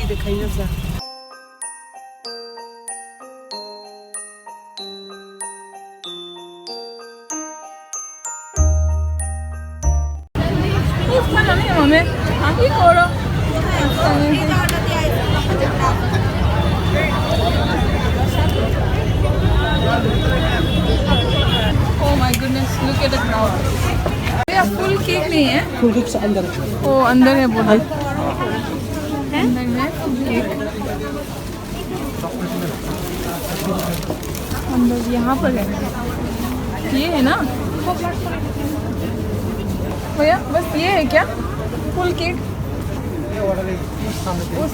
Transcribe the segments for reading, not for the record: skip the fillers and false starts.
देखाइन्छ Mami, aquí coro. Oh my goodness, look at the crowd. ये full cake नहीं है? फुल केक से अंदर ओ अंदर है बोला। अंदर है फुल केक। अंदर यहाँ पर है। ये है ना? भैया बस ये है क्या फुल केक उस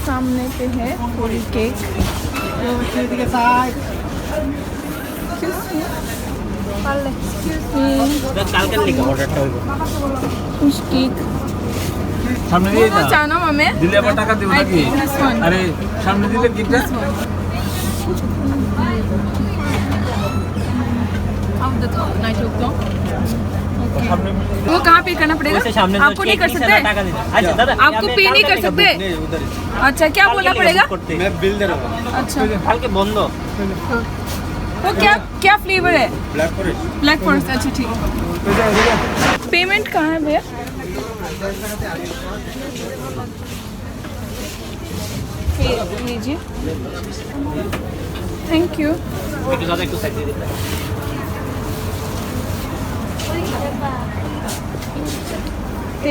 सामने पे है फुल केक फिश केक চানা মামে দিলে আবার টাকা দেব নাকি আরে সামনে দিলে কিটা आप द नाइट ऑफ द वो कहाँ पे करना पड़ेगा? आपको नहीं कर सकते? अच्छा दादा आपको पे नहीं कर सकते? अच्छा क्या बोलना पड़ेगा? मैं बिल दे रहा हूँ अच्छा हल्के बंद वो क्या फ्लेवर है? ब्लैक फॉरेस्ट अच्छा ठीक है पेमेंट कहाँ है भैया? लीजिए थैंक यू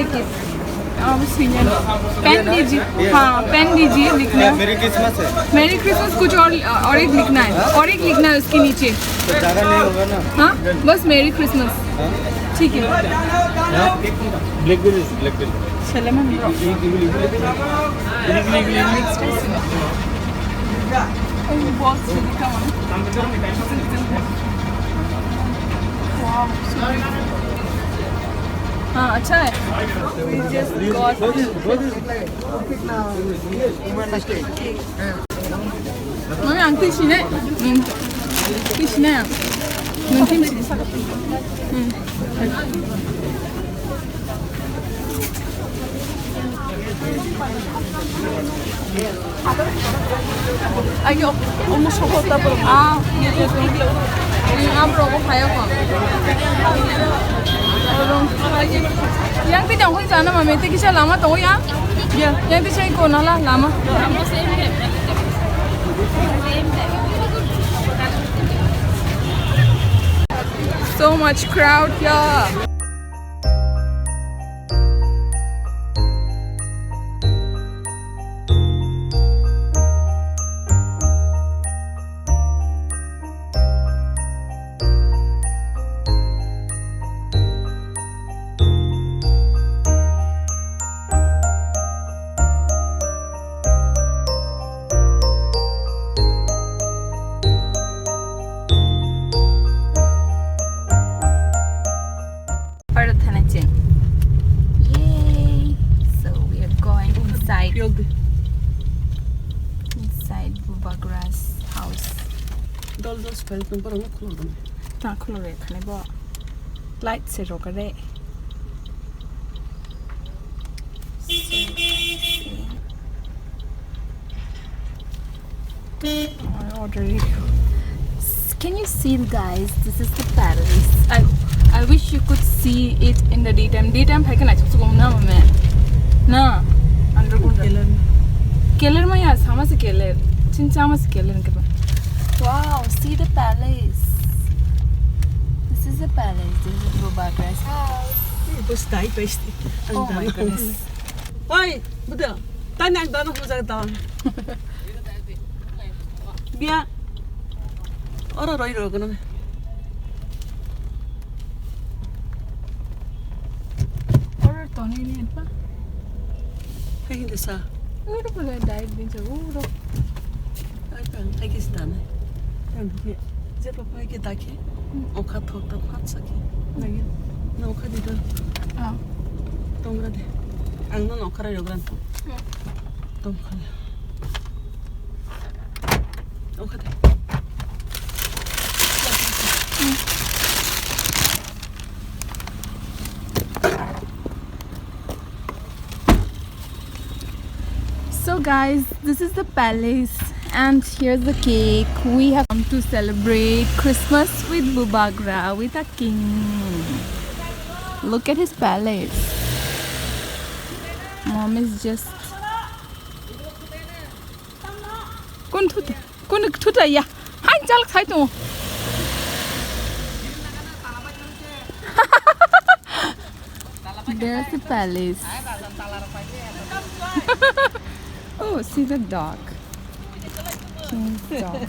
एक पेन लीजिए हाँ पेन लीजिए लिखना है मेरी क्रिसमस है मेरी क्रिसमस कुछ और एक लिखना है और एक लिखना है उसके नीचे तो ज़्यादा नहीं होगा ना हाँ बस मेरी क्रिसमस ठीक है ब्लैकबेरी चले मैं हाँ अच्छा है मम्मी अंकल शिने 아니 엄마 속았다 보러 아 आप लोगों को खाया कौन? yang tidak mungkin sana mami itu kisah lama tahu ya? Ya, yang itu saya konalah lama. So much crowd here. Inside Bubagra's house. दल स्पेल नंबर हम खोल दो ना खोलो रे खाने बो लाइट से रोक रे Can you see guys? This is the palace. I wish you could see it in the daytime. Daytime है क्या ना चुप ना मैं ना underground keller में यार sama से keller चिंचा में से keller इनके पास wow see the palace this is the palace this is Bubagra's house बस दाई बेस्टी oh my goodness ओए बुदा ताने ang दाना हो जाता बिया और रोई रोग ना और तो नहीं है पा है हिंदी सा udah boleh dive din sa udah आई पेन आई किस दाने ये जब पापा के ताके ओखा थोक तो फाट सके lagi ना ओखा दी तो ah तोंगरा दे ang ना ओखा रे योगरान तुम खाले ओखा दे guys, this is the palace and here's the cake. We have come to celebrate Christmas with Bubagra, with a king. Look at his palace. Mom is just... Kun thuta ya. Hai chal khai tu. There's the palace. Oh, see the dog. King's dog.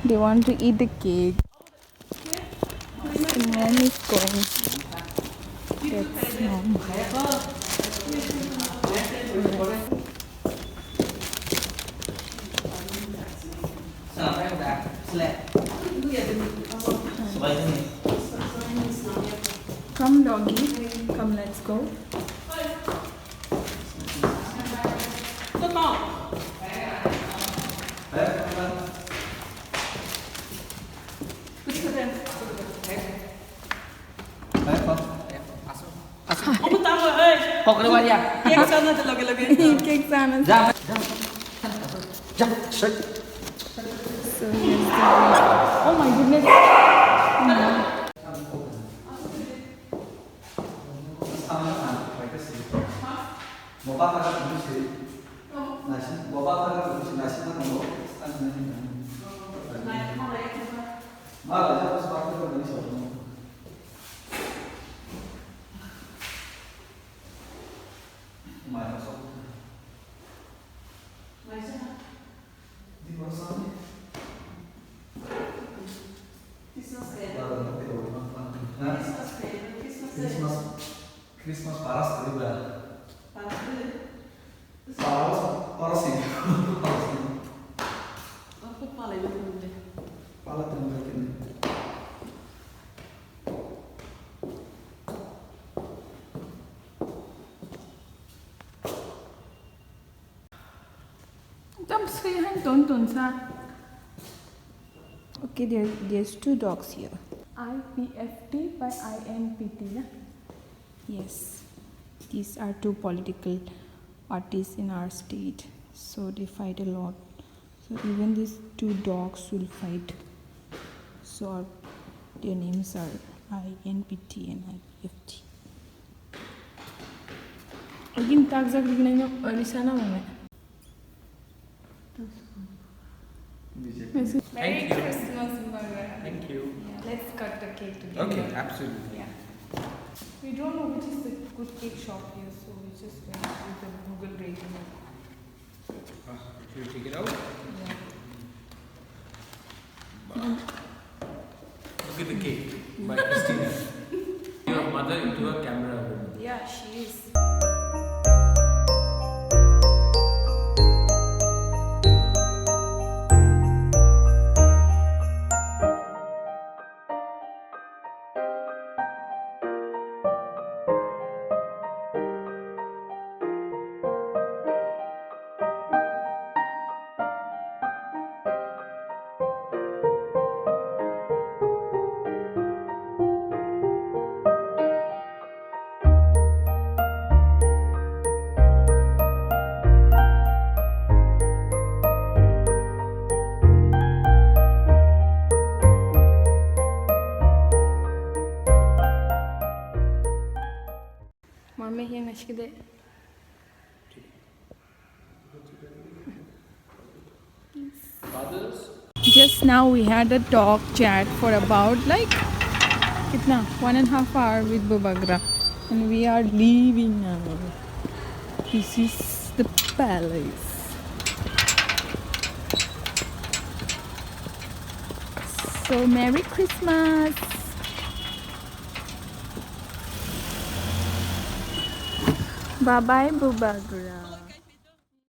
They want to eat the cake. The mom is going. That's mom. Come doggy, come, let's go. Cake sana. So here's the way. Oh my goodness. Christmas paras berubah. Paras sih. Aku paling dulu. Pala tenggelam. Okay, there's two dogs here. IPFT by INPT. Yeah? Yes, these are two political parties in our state, so they fight a lot. So even these two dogs will fight. So their names are INPT and IPFT. Again, tags are beginning of Arisana moment. Merry Christmas, Bubagra. Thank you. Yeah, let's cut the cake together. Okay, absolutely. Yeah. We don't know which is the good cake shop here, so we just went with the Google rating. Should we take it out? Yeah. Look at the cake by Christina. Your mother into a camera woman. Yeah, she is. Just now we had a talk chat for about like 1.5 hours with Bubagra, and we are leaving now. This is the palace. So Merry Christmas. Bye bye Bubagra.